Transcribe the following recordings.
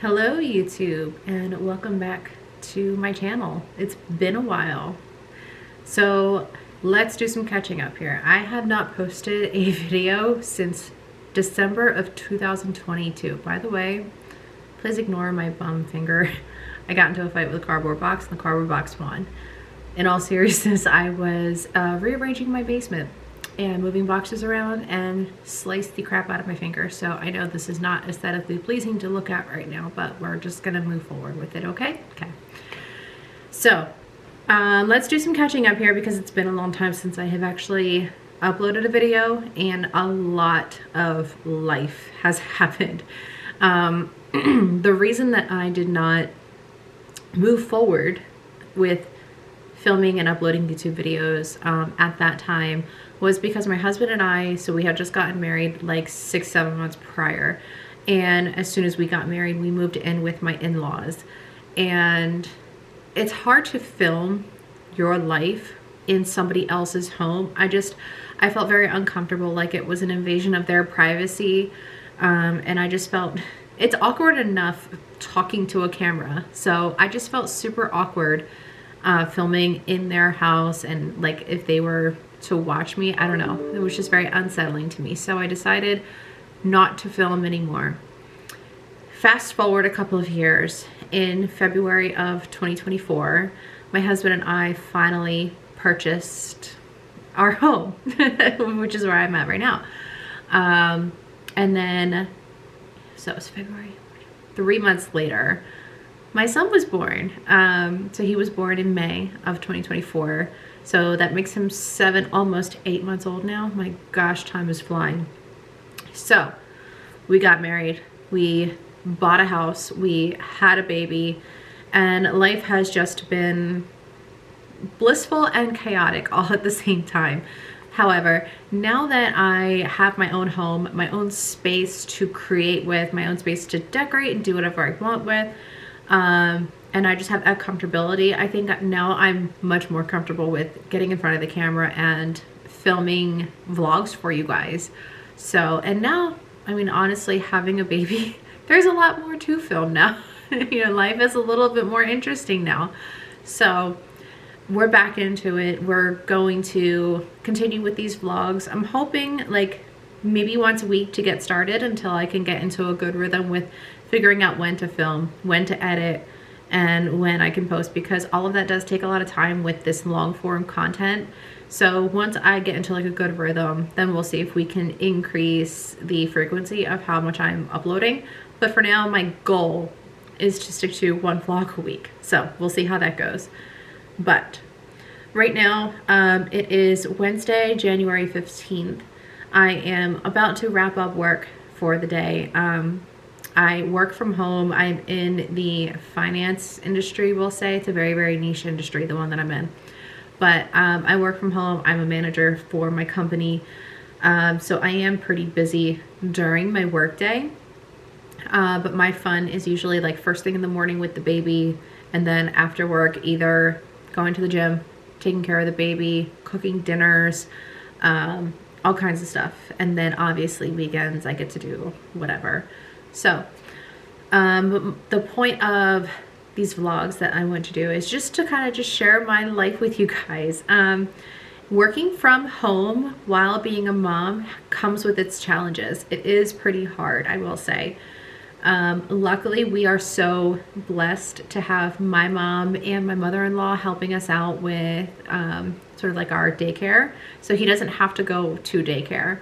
Hello YouTube, and welcome back to my channel. It's been a while, so let's do some catching up here. I have not posted a video since December of 2022. By the way, please ignore my bum finger. I got into a fight with a cardboard box and the cardboard box won. In all seriousness, I was rearranging my basement and moving boxes around and sliced the crap out of my finger. So I know this is not aesthetically pleasing to look at right now, but we're just gonna move forward with it, okay? Okay. So let's do some catching up here because it's been a long time since I have actually uploaded a video and a lot of life has happened. The reason that I did not move forward with filming and uploading YouTube videos at that time was because my husband and I, so we had just gotten married like 6-7 months prior, and as soon as we got married we moved in with my in-laws, and it's hard to film your life in somebody else's home. I felt very uncomfortable, like it was an invasion of their privacy, and I just felt it's awkward enough talking to a camera, so I just felt super awkward filming in their house, and like if they were to watch me, I don't know, it was just very unsettling to me. So I decided not to film anymore. Fast forward a couple of years, in February of 2024, my husband and I finally purchased our home, which is where I'm at right now. And then, so it was February, 3 months later, my son was born. So he was born in May of 2024. So that makes him 7, almost 8 months old now. My gosh, time is flying. So we got married, we bought a house, we had a baby, and life has just been blissful and chaotic all at the same time. However, now that I have my own home, my own space to create with, my own space to decorate and do whatever I want with, and I just have that comfortability, I think now I'm much more comfortable with getting in front of the camera and filming vlogs for you guys. So, and now, I mean, honestly, having a baby, there's a lot more to film now. You know, life is a little bit more interesting now. So we're back into it. We're going to continue with these vlogs. I'm hoping like maybe once a week to get started until I can get into a good rhythm with figuring out when to film, when to edit, and when I can post, because all of that does take a lot of time with this long form content. So once I get into like a good rhythm, then we'll see if we can increase the frequency of how much I'm uploading. But for now, my goal is to stick to 1 vlog a week. So we'll see how that goes. But right now, it is Wednesday, January 15th. I am about to wrap up work for the day. I work from home. I'm in the finance industry, we'll say. It's a very, very niche industry, the one that I'm in. But I work from home. I'm a manager for my company. So I am pretty busy during my work day. But my fun is usually like first thing in the morning with the baby, and then after work, either going to the gym, taking care of the baby, cooking dinners, all kinds of stuff. And then obviously weekends I get to do whatever. So the point of these vlogs that I want to do is just to kind of just share my life with you guys. Working from home while being a mom comes with its challenges. It is pretty hard, I will say. Luckily, we are so blessed to have my mom and my mother-in-law helping us out with sort of like our daycare. So he doesn't have to go to daycare.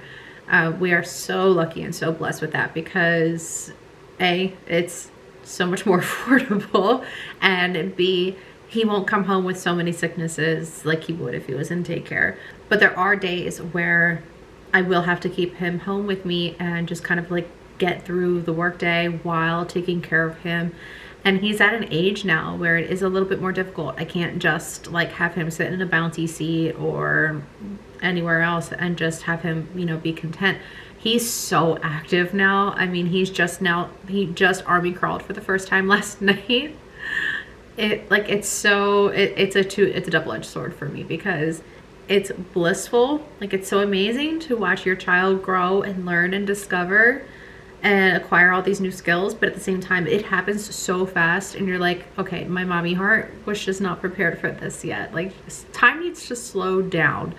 We are so lucky and so blessed with that because A, it's so much more affordable, and B, he won't come home with so many sicknesses like he would if he was in daycare. But there are days where I will have to keep him home with me and just kind of like get through the workday while taking care of him. And he's at an age now where it is a little bit more difficult. I can't just like have him sit in a bouncy seat or anywhere else and just have him, you know, be content. He's so active now. I mean, he just army crawled for the first time last night. It's a double-edged sword for me because it's blissful. Like, it's so amazing to watch your child grow and learn and discover, and acquire all these new skills, but at the same time it happens so fast and you're like, okay, my mommy heart was just not prepared for this yet. Like, time needs to slow down.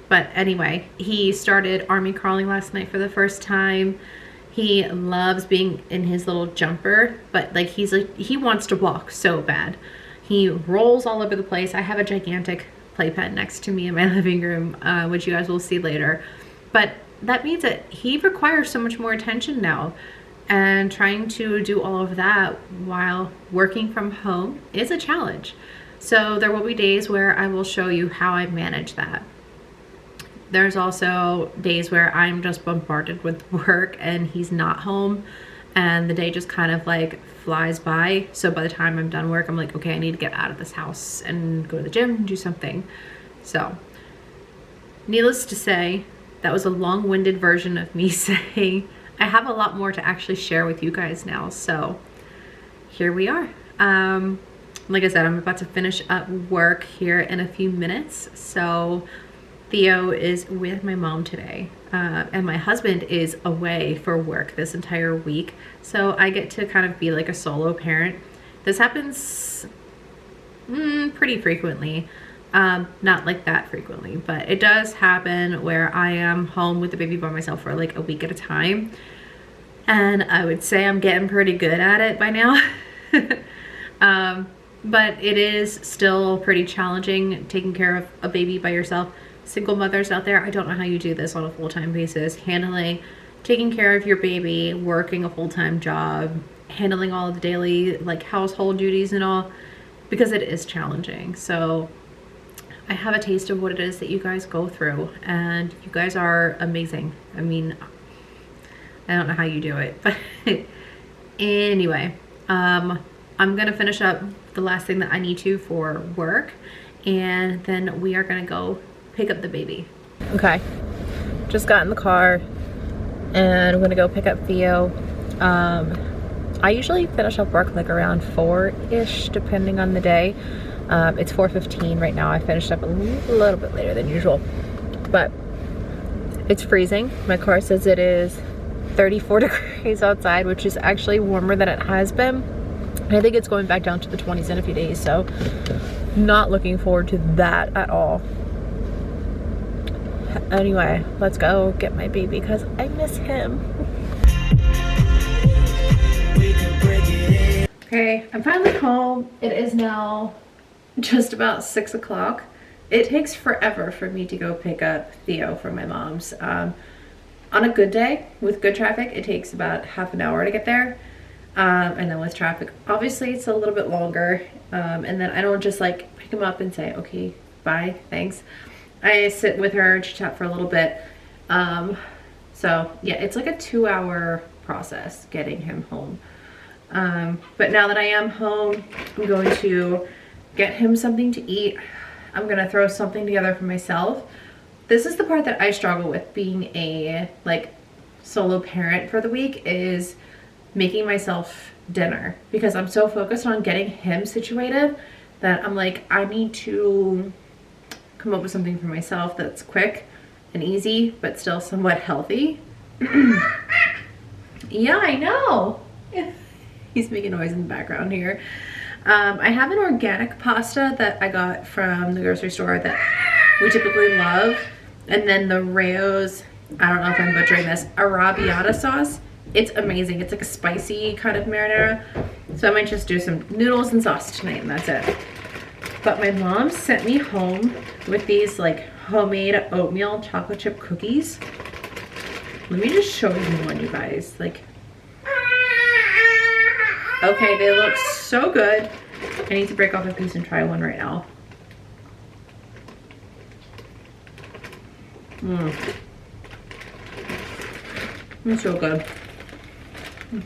But anyway, he started army crawling last night for the first time. He loves being in his little jumper, but like he wants to walk so bad. He rolls all over the place. I have a gigantic playpen next to me in my living room, which you guys will see later. But that means that he requires so much more attention now. And trying to do all of that while working from home is a challenge. So there will be days where I will show you how I manage that. There's also days where I'm just bombarded with work and he's not home and the day just kind of like flies by. So by the time I'm done work, I'm like, okay, I need to get out of this house and go to the gym and do something. So needless to say, that was a long-winded version of me saying I have a lot more to actually share with you guys now. So here we are. Like I said, I'm about to finish up work here in a few minutes. So Theo is with my mom today, and my husband is away for work this entire week. So I get to kind of be like a solo parent. This happens pretty frequently. Not like that frequently, but it does happen where I am home with the baby by myself for like a week at a time. And I would say I'm getting pretty good at it by now. But it is still pretty challenging taking care of a baby by yourself. Single mothers out there, I don't know how you do this on a full-time basis, taking care of your baby, working a full-time job, handling all of the daily like household duties and all, because it is challenging. So I have a taste of what it is that you guys go through, and you guys are amazing. I mean, I don't know how you do it, but anyway, I'm gonna finish up the last thing that I need to for work, and then we are gonna go pick up the baby. Okay, just got in the car and I'm gonna go pick up Theo. I usually finish up work like around 4-ish depending on the day. It's 4:15 right now. I finished up a little bit later than usual, but it's freezing. My car says it is 34 degrees outside, which is actually warmer than it has been. And I think it's going back down to the 20s in a few days, so not looking forward to that at all. Anyway, let's go get my baby because I miss him. Okay, I'm finally home. It is now just about 6 o'clock. It takes forever for me to go pick up Theo from my mom's. On a good day with good traffic, it takes about half an hour to get there. And then with traffic, obviously it's a little bit longer. And then I don't just like pick him up and say, okay, bye, thanks. I sit with her, chat for a little bit. So yeah, it's like a 2-hour process getting him home. But now that I am home, I'm going to get him something to eat. I'm gonna throw something together for myself. This is the part that I struggle with being a like solo parent for the week, is making myself dinner, because I'm so focused on getting him situated that I'm like, I need to come up with something for myself that's quick and easy but still somewhat healthy. Yeah, I know. He's making noise in the background here. I have an organic pasta that I got from the grocery store that we typically love, and then the Rayo's, I don't know if I'm butchering this, arrabbiata sauce. It's amazing. It's like a spicy kind of marinara. So I might just do some noodles and sauce tonight and that's it. But my mom sent me home with these like homemade oatmeal chocolate chip cookies. Let me just show you one, you guys. Like, okay, they look so good. I need to break off a piece and try one right now. It's so good.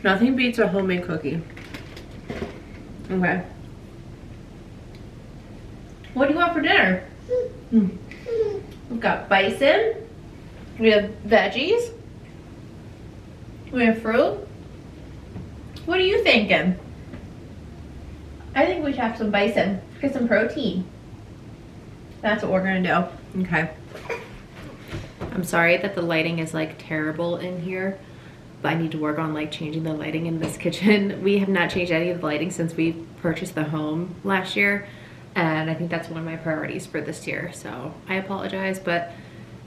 Nothing beats a homemade cookie. Okay. What do you want for dinner? We've got bison. We have veggies. We have fruit. What are you thinking? I think we should have some bison. Get some protein. That's what we're gonna do. Okay. I'm sorry that the lighting is like terrible in here. I need to work on like changing the lighting in this kitchen. We have not changed any of the lighting since we purchased the home last year, and I think that's one of my priorities for this year. So I apologize, but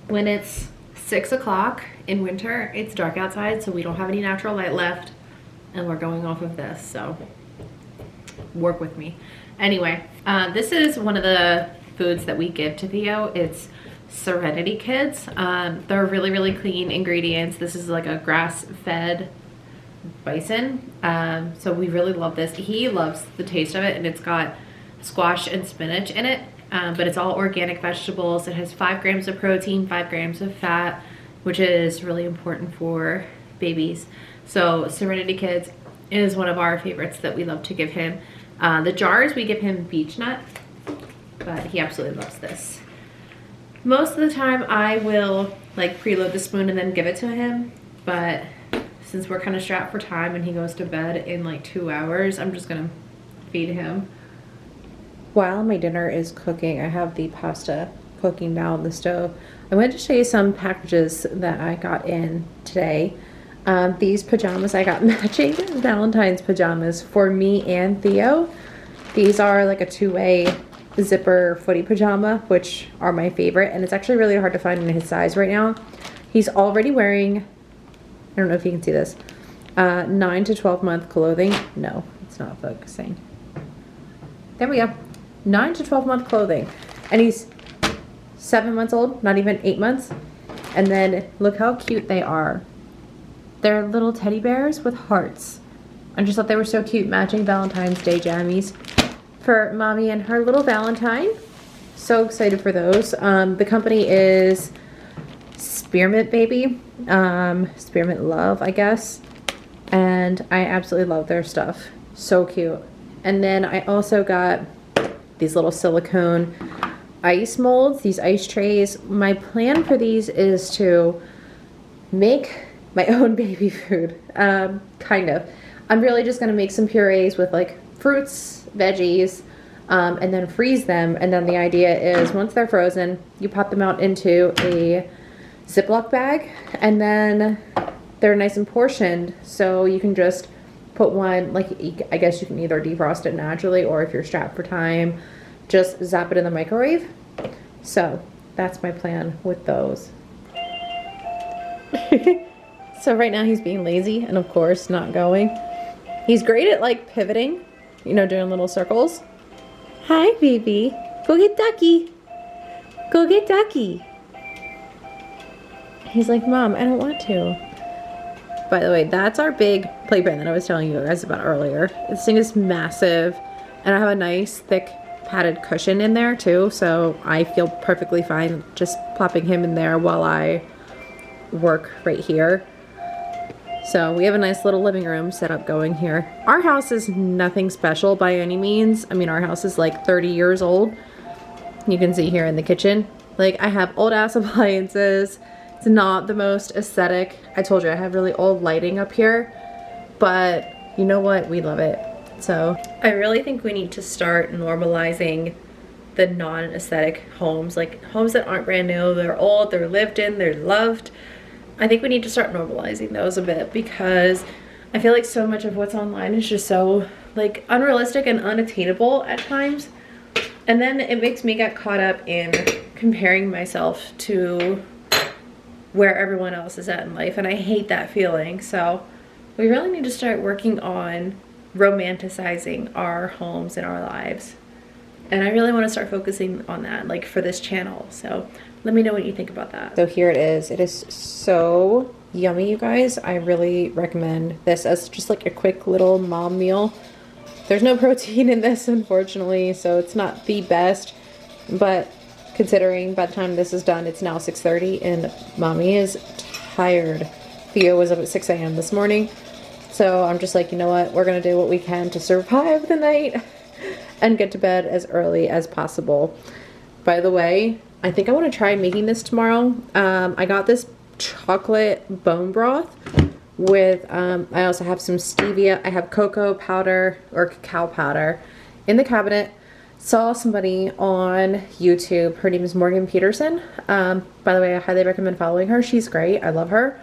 when it's 6 o'clock in winter, it's dark outside, so we don't have any natural light left, and we're going off of this, so work with me. Anyway, this is one of the foods that we give to Theo. It's Serenity Kids. They're really, really clean ingredients. This is like a grass-fed bison. So we really love this. He loves the taste of it, and it's got squash and spinach in it, but it's all organic vegetables. It has 5 grams of protein, 5 grams of fat, which is really important for babies. So Serenity Kids is one of our favorites that we love to give him. The jars, we give him beech nut, but he absolutely loves this. Most of the time I will like preload the spoon and then give it to him, but since we're kind of strapped for time and he goes to bed in like 2 hours, I'm just gonna feed him. While my dinner is cooking, I have the pasta cooking now on the stove. I wanted to show you some packages that I got in today. These pajamas, I got matching Valentine's pajamas for me and Theo. These are like a 2-way zipper footy pajama, which are my favorite, and it's actually really hard to find in his size right now. He's already wearing, I don't know if you can see this, 9 to 12 month clothing. No, it's not focusing. There we go. 9 to 12 month clothing, and he's 7 months old, not even 8 months. And then look how cute they are. They're little teddy bears with hearts. I just thought they were so cute, matching Valentine's Day jammies for mommy and her little Valentine. So excited for those. The company is Spearmint Baby, Spearmint Love, I guess. And I absolutely love their stuff. So cute. And then I also got these little silicone ice molds, these ice trays. My plan for these is to make my own baby food, kind of. I'm really just gonna make some purees with like fruits, veggies, and then freeze them. And then the idea is once they're frozen, you pop them out into a Ziploc bag, and then they're nice and portioned. So you can just put one, like I guess you can either defrost it naturally, or if you're strapped for time, just zap it in the microwave. So that's my plan with those. So right now he's being lazy and of course not going. He's great at like pivoting, you know, doing little circles. Hi, baby. Go get Ducky. Go get Ducky. He's like, Mom, I don't want to. By the way, that's our big playpen that I was telling you guys about earlier. This thing is massive, and I have a nice thick padded cushion in there too, so I feel perfectly fine just plopping him in there while I work right here. So we have a nice little living room set up going here. Our house is nothing special by any means. I mean, our house is like 30 years old. You can see here in the kitchen. Like, I have old ass appliances. It's not the most aesthetic. I told you I have really old lighting up here, but you know what? We love it. So I really think we need to start normalizing the non-aesthetic homes, like homes that aren't brand new, they're old, they're lived in, they're loved. I think we need to start normalizing those a bit, because I feel like so much of what's online is just so like unrealistic and unattainable at times. And then it makes me get caught up in comparing myself to where everyone else is at in life, and I hate that feeling. So we really need to start working on romanticizing our homes and our lives. And I really want to start focusing on that, like for this channel. So let me know what you think about that. So here it is. It is so yummy, you guys. I really recommend this as just like a quick little mom meal. There's no protein in this, unfortunately, so it's not the best. But considering by the time this is done, it's now 6:30 and mommy is tired. Theo was up at 6 a.m. this morning. So I'm just like, you know what? We're going to do what we can to survive the night and get to bed as early as possible. By the way, I think I want to try making this tomorrow. I got this chocolate bone broth with, I also have some stevia. I have cocoa powder or cacao powder in the cabinet. Saw somebody on YouTube. Her name is Morgan Peterson. By the way, I highly recommend following her. She's great. I love her.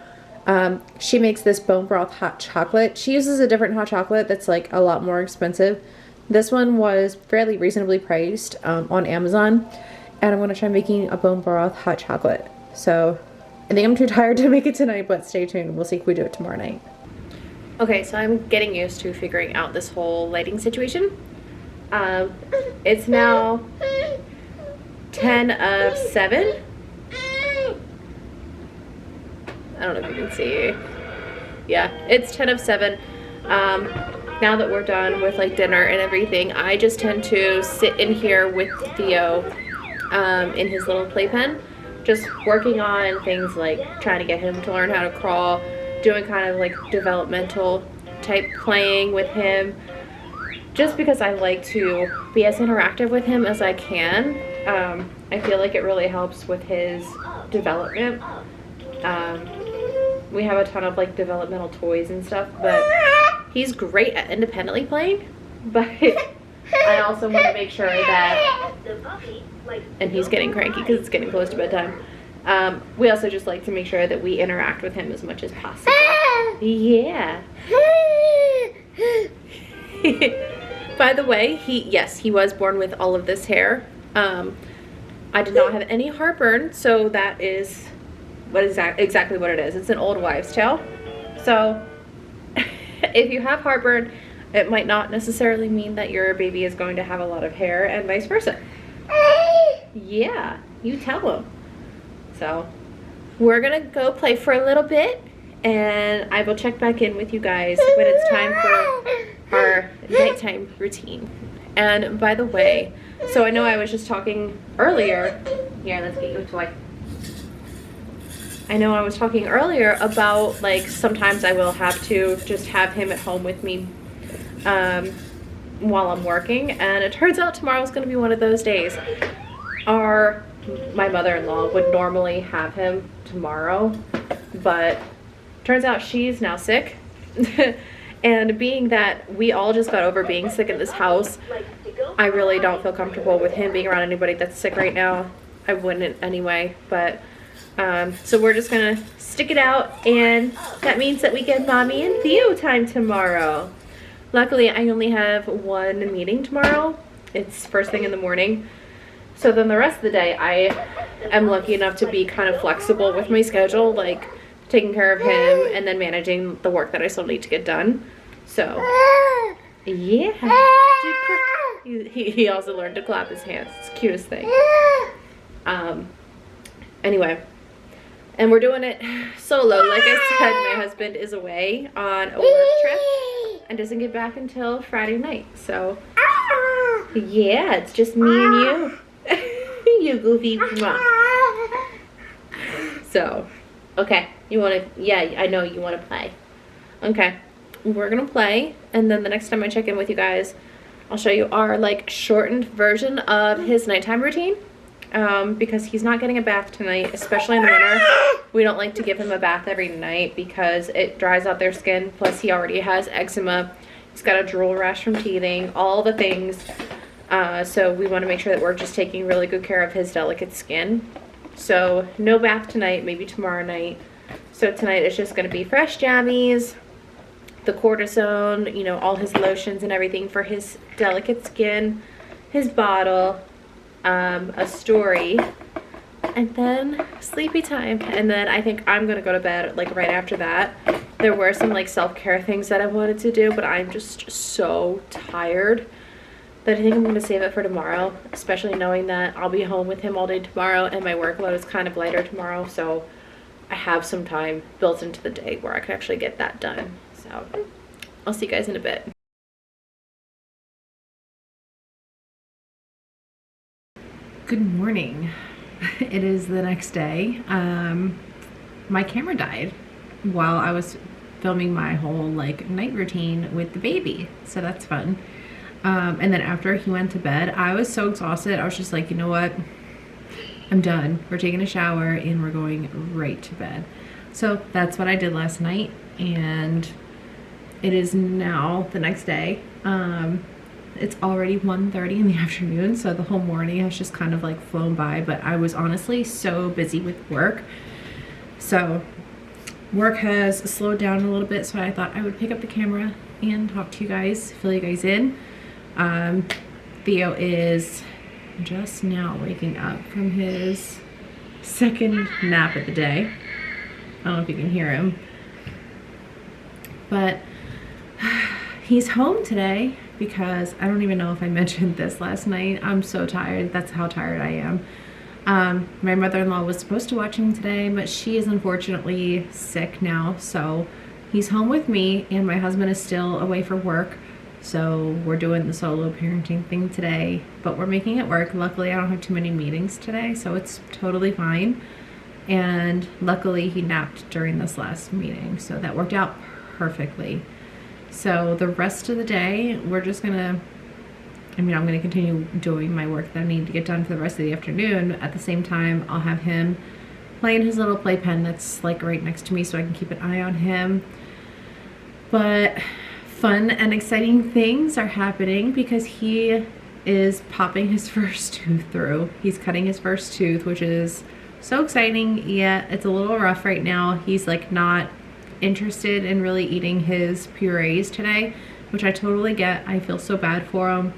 She makes this bone broth hot chocolate. She uses a different hot chocolate that's like a lot more expensive. This one was fairly reasonably priced on Amazon, and I'm gonna try making a bone broth hot chocolate. So I think I'm too tired to make it tonight, but stay tuned. We'll see if we do it tomorrow night. Okay, so I'm getting used to figuring out this whole lighting situation. It's now 10 of 7. I don't know if you can see. Yeah, it's 10 of 7. Now that we're done with like dinner and everything, I just tend to sit in here with Theo in his little playpen, just working on things like trying to get him to learn how to crawl, doing kind of like developmental type playing with him, just because I like to be as interactive with him as I can. I feel like it really helps with his development. We have a ton of like developmental toys and stuff, but he's great at independently playing, but I also want to make sure that, and he's getting cranky because it's getting close to bedtime. We also just like to make sure that we interact with him as much as possible. Yeah. By the way, he was born with all of this hair. I did not have any heartburn, so that is exactly what it is. It's an old wives' tale. So if you have heartburn, it might not necessarily mean that your baby is going to have a lot of hair, and vice versa. Yeah, you tell him. So we're gonna go play for a little bit, and I will check back in with you guys when it's time for our nighttime routine. And by the way, so I know I was just talking earlier. Here, let's get you a toy. I know I was talking earlier about like sometimes I will have to just have him at home with me while I'm working, and it turns out tomorrow's gonna be one of those days. My mother-in-law would normally have him tomorrow, but turns out she's now sick. And being that we all just got over being sick in this house, I really don't feel comfortable with him being around anybody that's sick right now. I wouldn't anyway, but so we're just gonna stick it out, and that means that we get mommy and Theo time tomorrow. Luckily, I only have one meeting tomorrow. It's first thing in the morning. So then the rest of the day, I am lucky enough to be kind of flexible with my schedule, like taking care of him and then managing the work that I still need to get done. So, yeah. He also learned to clap his hands. It's the cutest thing. Anyway, and we're doing it solo. Like I said, my husband is away on a work trip and doesn't get back until Friday night. So, yeah, it's just me and you. You goofy. So, okay, you want to, yeah, I know you want to play. Okay, we're gonna play, and then the next time I check in with you guys, I'll show you our like shortened version of his nighttime routine, because he's not getting a bath tonight, especially in the winter. We don't like to give him a bath every night because it dries out their skin, plus he already has eczema, he's got a drool rash from teething, all the things. So we want to make sure that we're just taking really good care of his delicate skin. So no bath tonight, maybe tomorrow night. So tonight is just going to be fresh jammies, the cortisone, you know, all his lotions and everything for his delicate skin, his bottle, a story, and then sleepy time. And then I think I'm going to go to bed like right after that. There were some like self-care things that I wanted to do, but I'm just so tired that I think I'm going to save it for tomorrow, especially knowing that I'll be home with him all day tomorrow and my workload is kind of lighter tomorrow, so I have some time built into the day where I can actually get that done. So I'll see you guys in a bit. Good morning. It is the next day. My camera died while I was filming my whole like night routine with the baby, so that's fun. And then after he went to bed, I was so exhausted. I was just like, you know what? I'm done. We're taking a shower and we're going right to bed. So that's what I did last night, and it is now the next day. It's already 1:30 in the afternoon, so the whole morning has just kind of like flown by, but I was honestly so busy with work. So work has slowed down a little bit, so I thought I would pick up the camera and talk to you guys, fill you guys in. Theo is just now waking up from his second nap of the day. I don't know if you can hear him, but he's home today because I don't even know if I mentioned this last night. I'm so tired. That's how tired I am. My mother-in-law was supposed to watch him today, but she is unfortunately sick now, so he's home with me, and my husband is still away for work, so we're doing the solo parenting thing today, but we're making it work. Luckily, I don't have too many meetings today, so it's totally fine, and luckily he napped during this last meeting, so that worked out perfectly. So the rest of the day, we're just gonna, I'm gonna continue doing my work that I need to get done for the rest of the afternoon. At the same time, I'll have him playing his little playpen that's like right next to me so I can keep an eye on him. But fun and exciting things are happening because he is popping his first tooth through. He's cutting his first tooth, which is so exciting, yet it's a little rough right now. He's like not interested in really eating his purees today, which I totally get. I feel so bad for him.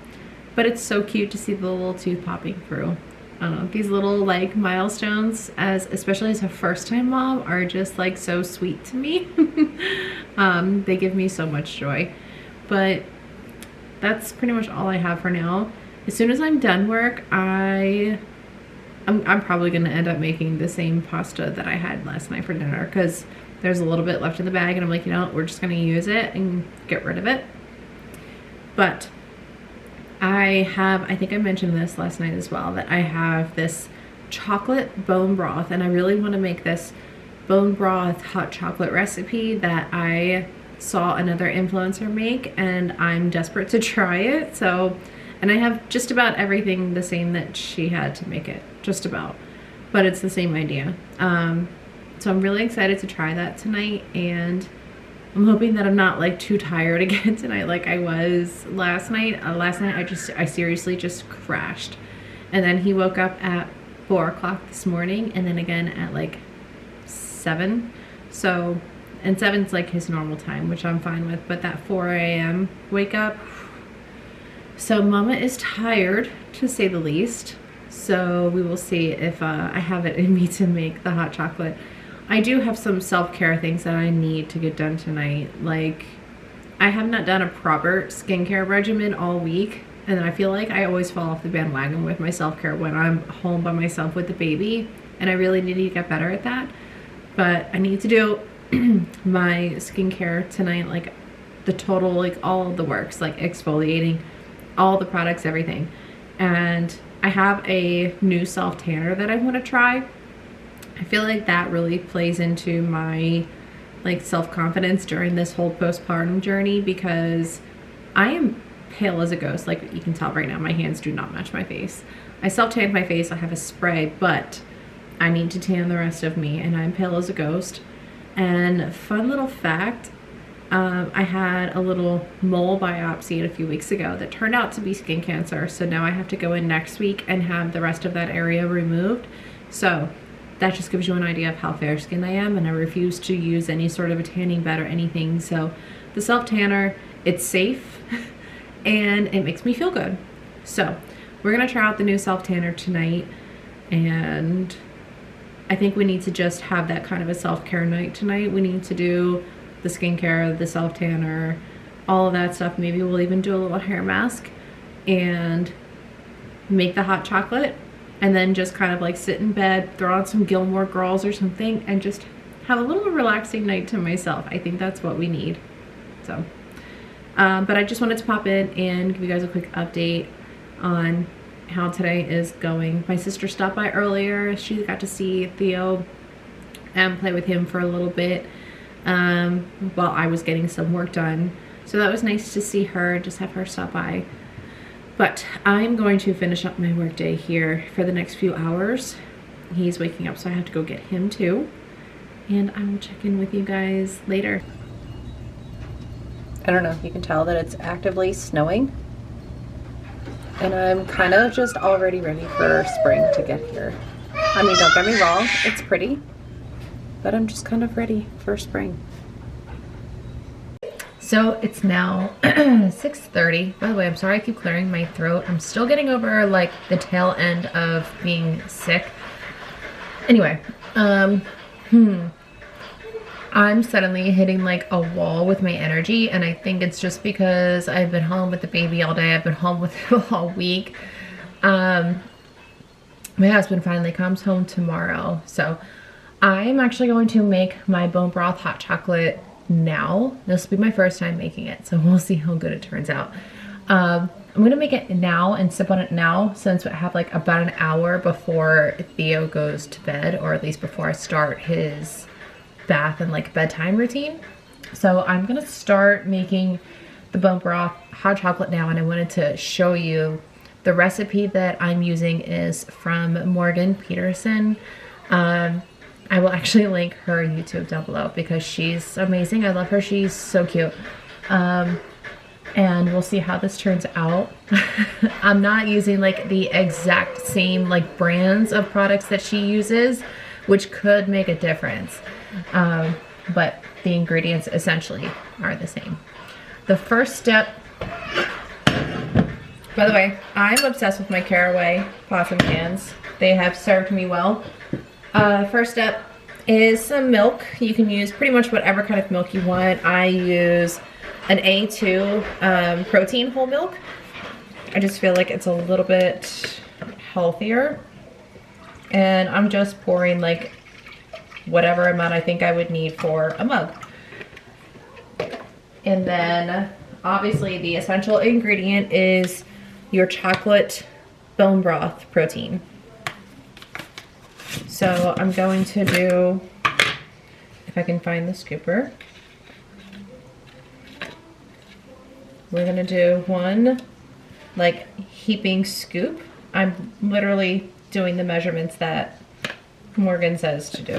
But it's so cute to see the little tooth popping through. I don't know, these little like milestones, especially as a first-time mom, are just like so sweet to me. They give me so much joy. But that's pretty much all I have for now. As soon as I'm done work, I'm probably gonna end up making the same pasta that I had last night for dinner because there's a little bit left in the bag, and I'm like, you know, we're just gonna use it and get rid of it. But I think I mentioned this last night as well, that I have this chocolate bone broth, and I really want to make this bone broth hot chocolate recipe that I saw another influencer make, and I'm desperate to try it. So, and I have just about everything the same that she had to make it, just about, but it's the same idea. So I'm really excited to try that tonight, and I'm hoping that I'm not like too tired again tonight like I was last night. Last night I seriously just crashed. And then he woke up at 4 o'clock this morning, and then again at like 7. So, and 7's like his normal time, which I'm fine with, but that 4 a.m. wake up. So mama is tired, to say the least. So we will see if I have it in me to make the hot chocolate. I do have some self-care things that I need to get done tonight. Like, I have not done a proper skincare regimen all week, and I feel like I always fall off the bandwagon with my self-care when I'm home by myself with the baby, and I really need to get better at that. But I need to do my skincare tonight, like the total, like all of the works, like exfoliating, all the products, everything. And I have a new self-tanner that I want to try. I feel like that really plays into my like self-confidence during this whole postpartum journey, because I am pale as a ghost. Like you can tell right now, my hands do not match my face. I self-tanned my face, I have a spray, but I need to tan the rest of me, and I'm pale as a ghost. And fun little fact, I had a little mole biopsy a few weeks ago that turned out to be skin cancer. So now I have to go in next week and have the rest of that area removed. So that just gives you an idea of how fair skinned I am, and I refuse to use any sort of a tanning bed or anything. So the self tanner, it's safe and it makes me feel good. So we're gonna try out the new self tanner tonight, and I think we need to just have that kind of a self-care night tonight. We need to do the skincare, the self tanner, all of that stuff. Maybe we'll even do a little hair mask and make the hot chocolate, and then just kind of like sit in bed, throw on some Gilmore Girls or something, and just have a little relaxing night to myself. I think that's what we need. So, but I just wanted to pop in and give you guys a quick update on how today is going. My sister stopped by earlier. She got to see Theo and play with him for a little bit while I was getting some work done. So that was nice to see her, just have her stop by. But I'm going to finish up my workday here for the next few hours. He's waking up, so I have to go get him too. And I will check in with you guys later. I don't know if you can tell that it's actively snowing. And I'm kind of just already ready for spring to get here. I mean, don't get me wrong, it's pretty. but I'm just kind of ready for spring. So it's now 6:30. By the way, I'm sorry I keep clearing my throat. I'm still getting over like the tail end of being sick. Anyway, I'm suddenly hitting like a wall with my energy, and I think it's just because I've been home with the baby all day. I've been home with him all week. My husband finally comes home tomorrow, so I'm actually going to make my bone broth hot chocolate now. This will be my first time making it, so we'll see how good it turns out. I'm gonna make it now and sip on it now, since I have like about an hour before Theo goes to bed, or at least before I start his bath and like bedtime routine. So I'm gonna start making the bone broth hot chocolate now, and I wanted to show you the recipe that I'm using is from Morgan Peterson. I will actually link her YouTube down below because she's amazing. I love her. She's so cute. And we'll see how this turns out. I'm not using like the exact same like brands of products that she uses, which could make a difference. But the ingredients essentially are the same. The first step, by the way, I'm obsessed with my Caraway pots and pans. They have served me well. First step is some milk. You can use pretty much whatever kind of milk you want. I use an A2 protein whole milk. I just feel like it's a little bit healthier. And I'm just pouring like whatever amount I think I would need for a mug. And then obviously the essential ingredient is your chocolate bone broth protein. So I'm going to do, if I can find the scooper, we're gonna do one like heaping scoop. I'm literally doing the measurements that Morgan says to do.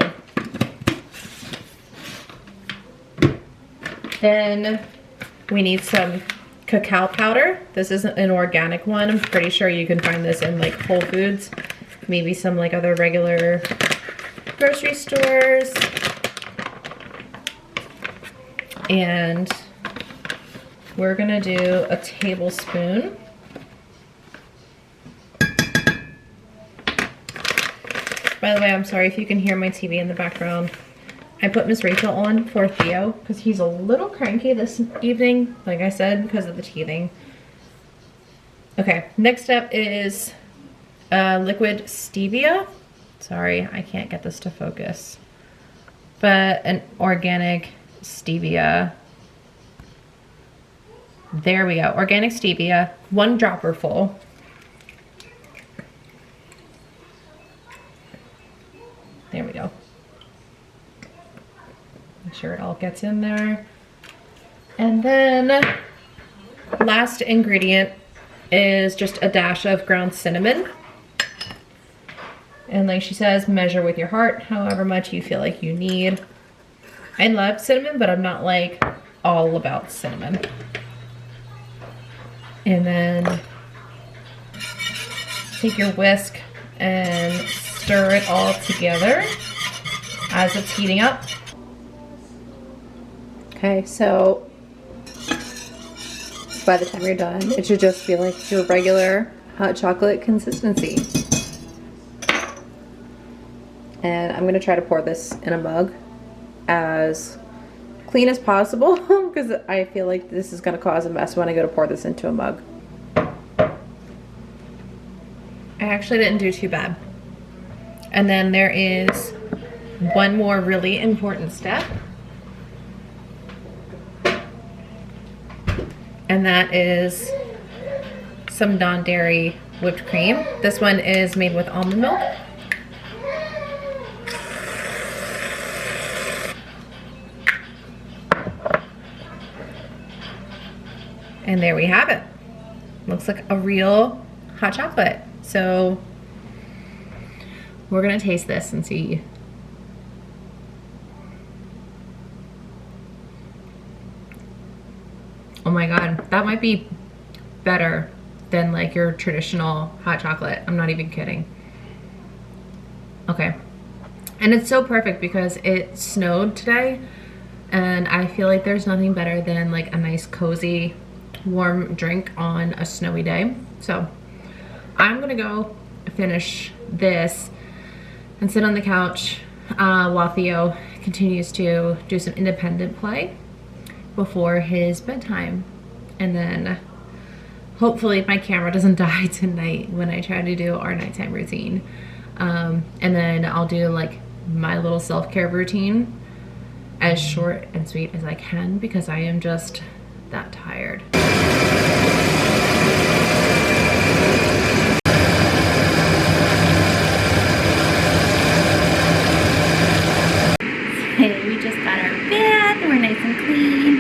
Then we need some cacao powder. This isn't an organic one. I'm pretty sure you can find this in like Whole Foods, maybe some like other regular grocery stores. And we're gonna do a tablespoon. By the way, I'm sorry if you can hear my TV in the background. I put Miss Rachel on for Theo because he's a little cranky this evening, like I said, because of the teething. Okay, next step is liquid stevia. Sorry, I can't get this to focus. But an organic stevia. There we go, organic stevia, 1 dropper full. There we go. Make sure it all gets in there. And then last ingredient is just a dash of ground cinnamon. And like she says, measure with your heart, however much you feel like you need. I love cinnamon, but I'm not like all about cinnamon. And then take your whisk and stir it all together as it's heating up. Okay, so by the time you're done, it should just be like your regular hot chocolate consistency. And I'm gonna try to pour this in a mug as clean as possible because I feel like this is gonna cause a mess when I go to pour this into a mug. I actually didn't do too bad. And then there is one more really important step. And that is some non-dairy whipped cream. This one is made with almond milk. And there we have it. Looks like a real hot chocolate. So we're gonna taste this and see. Oh my God, that might be better than like your traditional hot chocolate. I'm not even kidding. Okay, And it's so perfect because it snowed today, and I feel like there's nothing better than like a nice cozy warm drink on a snowy day. So I'm gonna go finish this and sit on the couch while Theo continues to do some independent play before his bedtime. And then hopefully my camera doesn't die tonight when I try to do our nighttime routine. And then I'll do like my little self-care routine as short and sweet as I can because I am just that tired. We just got our bath and we're nice and clean.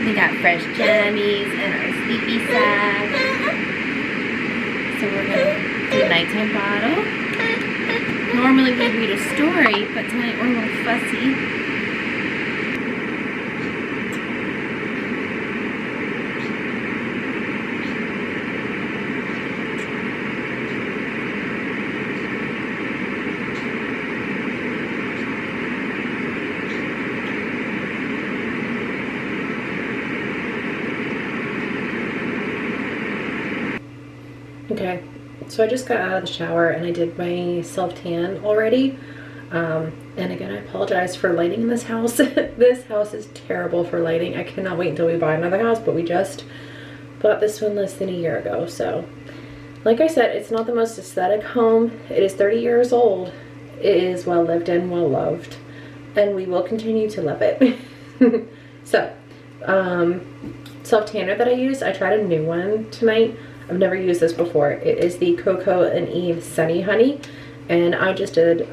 We got fresh jammies and our sleepy sack. So we're gonna do a nighttime bottle. Normally we read a story, but tonight we're a little fussy. Okay, so I just got out of the shower and I did my self-tan already. And again, I apologize for lighting in this house. This house is terrible for lighting. I cannot wait until we buy another house, but we just bought this one less than a year ago. So, like I said, it's not the most aesthetic home. It is 30 years old. It is well lived in, well loved, and we will continue to love it. So, self-tanner that I use, I tried a new one tonight. I've never used this before. It is the Coco and Eve Sunny Honey, and I just did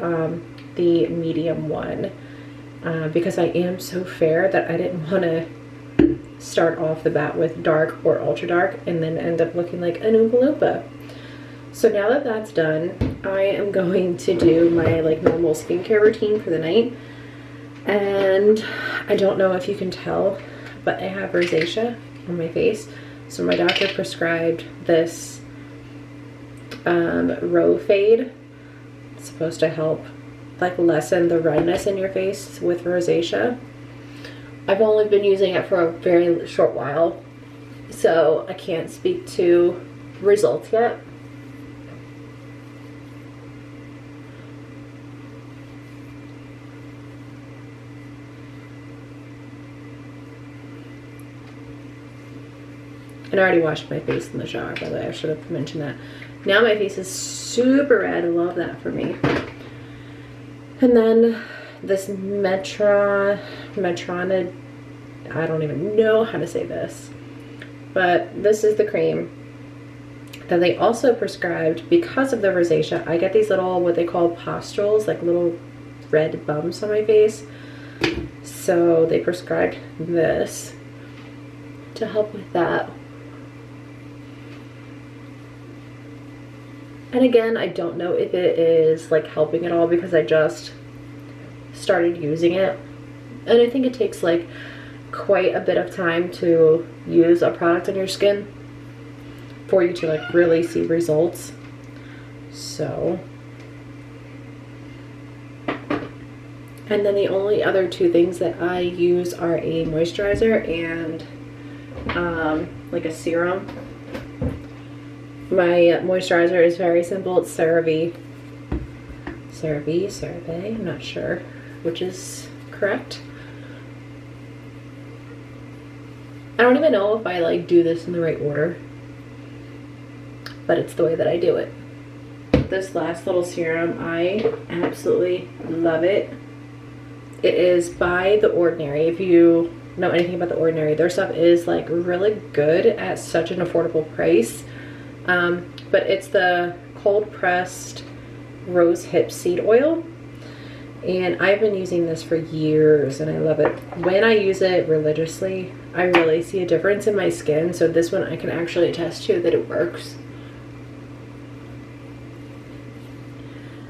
the medium one because I am so fair that I didn't want to start off the bat with dark or ultra dark and then end up looking like an Oompa Loompa. So now that that's done, I am going to do my like normal skincare routine for the night. And I don't know if you can tell, but I have rosacea on my face. So my doctor prescribed this Row Fade. It's supposed to help like lessen the redness in your face with rosacea. I've only been using it for a very short while, so I can't speak to results yet. And I already washed my face in the shower, by the way. I should have mentioned that. Now my face is super red. I love that for me. And then this Metrona, I don't even know how to say this. But this is the cream that they also prescribed because of the rosacea. I get these little, what they call pustules, like little red bumps on my face. So they prescribed this to help with that. And again, I don't know if it is like helping at all because I just started using it. And I think it takes like quite a bit of time to use a product on your skin for you to like really see results. So, and then the only other two things that I use are a moisturizer and like a serum. My moisturizer is very simple. It's CeraVe, I'm not sure which is correct. I don't even know if I like do this in the right order, but it's the way that I do it. This last little serum, I absolutely love it. It is by The Ordinary. If you know anything about The Ordinary, their stuff is like really good at such an affordable price. But it's the cold pressed rose hip seed oil, and I've been using this for years and I love it. When I use it religiously, I really see a difference in my skin. So this one I can actually attest to that it works.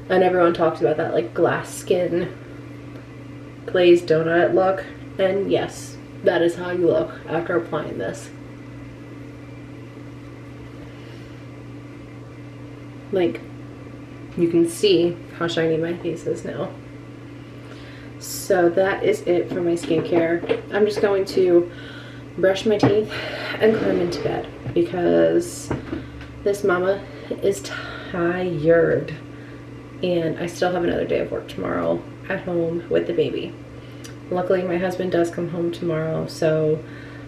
And everyone talks about that like glass skin, glazed donut look, and yes, that is how you look after applying this. Like, you can see how shiny my face is now. So that is it for my skincare. I'm just going to brush my teeth and climb into bed because this mama is tired. And I still have another day of work tomorrow at home with the baby. Luckily, my husband does come home tomorrow, so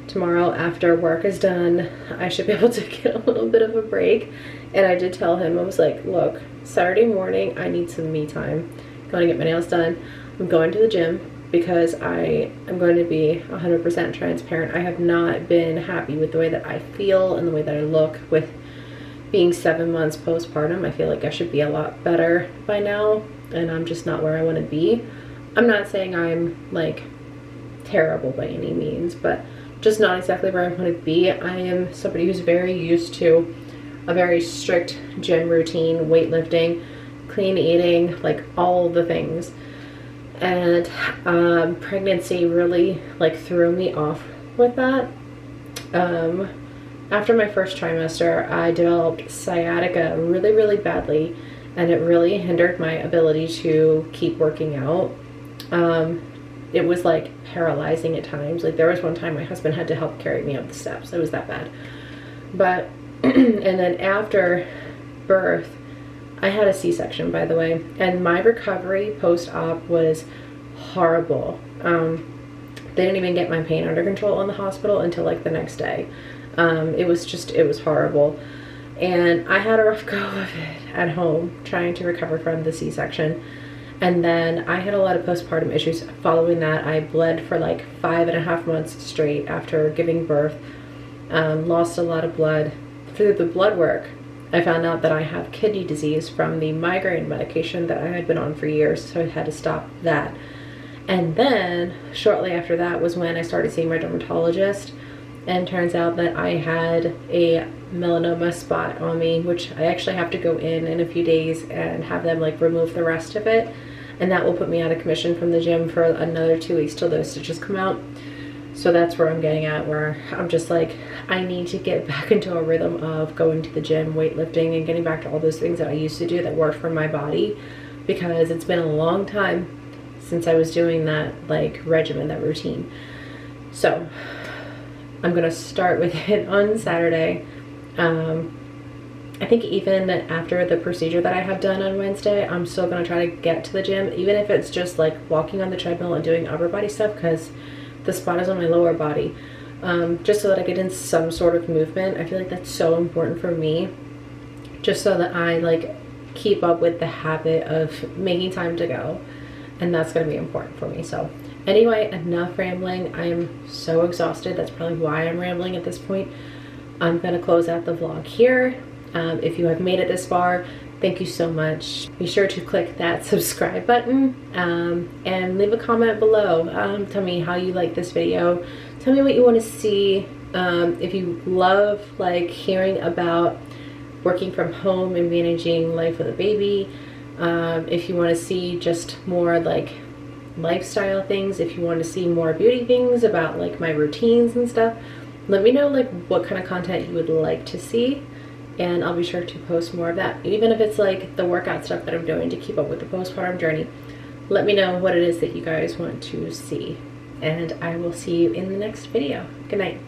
tomorrow after work is done, I should be able to get a little bit of a break. And I did tell him, I was like, look, Saturday morning, I need some me time. I'm going to get my nails done. I'm going to the gym because I am going to be 100% transparent. I have not been happy with the way that I feel and the way that I look with being 7 months postpartum. I feel like I should be a lot better by now, and I'm just not where I want to be. I'm not saying I'm like terrible by any means, but just not exactly where I want to be. I am somebody who's very used to a very strict gym routine, weightlifting, clean eating, like all the things. And pregnancy really like threw me off with that. After my first trimester, I developed sciatica really badly, and it really hindered my ability to keep working out. It was like paralyzing at times. Like there was one time my husband had to help carry me up the steps. It was that bad. But and then after birth, I had a C-section, by the way, and my recovery post-op was horrible. They didn't even get my pain under control in the hospital until like the next day. It was horrible. And I had a rough go of it at home trying to recover from the C-section. And then I had a lot of postpartum issues following that. I bled for like 5.5 months straight after giving birth. Lost a lot of blood. Through the blood work, I found out that I have kidney disease from the migraine medication that I had been on for years, so I had to stop that. And then shortly after that was when I started seeing my dermatologist, and turns out that I had a melanoma spot on me, which I actually have to go in a few days and have them like remove the rest of it, and that will put me out of commission from the gym for another 2 weeks till those stitches come out. So that's where I'm getting at, where I'm just like, I need to get back into a rhythm of going to the gym, weightlifting, and getting back to all those things that I used to do that worked for my body, because it's been a long time since I was doing that like regimen, that routine. So I'm gonna start with it on Saturday. I think even after the procedure that I have done on Wednesday, I'm still gonna try to get to the gym, even if it's just like walking on the treadmill and doing upper body stuff, because the spot is on my lower body, just so that I get in some sort of movement. I feel like that's so important for me, just so that I like keep up with the habit of making time to go, and that's going to be important for me. So anyway, enough rambling. I am so exhausted. That's probably why I'm rambling at this point. I'm going to close out the vlog here. If you have made it this far, thank you so much. Be sure to click that subscribe button, and leave a comment below. Tell me how you like this video. Tell me what you want to see. If you love like hearing about working from home and managing life with a baby. If you want to see just more like lifestyle things, if you want to see more beauty things about like my routines and stuff, let me know like what kind of content you would like to see, and I'll be sure to post more of that. Even if it's like the workout stuff that I'm doing to keep up with the postpartum journey, let me know what it is that you guys want to see, and I will see you in the next video. Good night.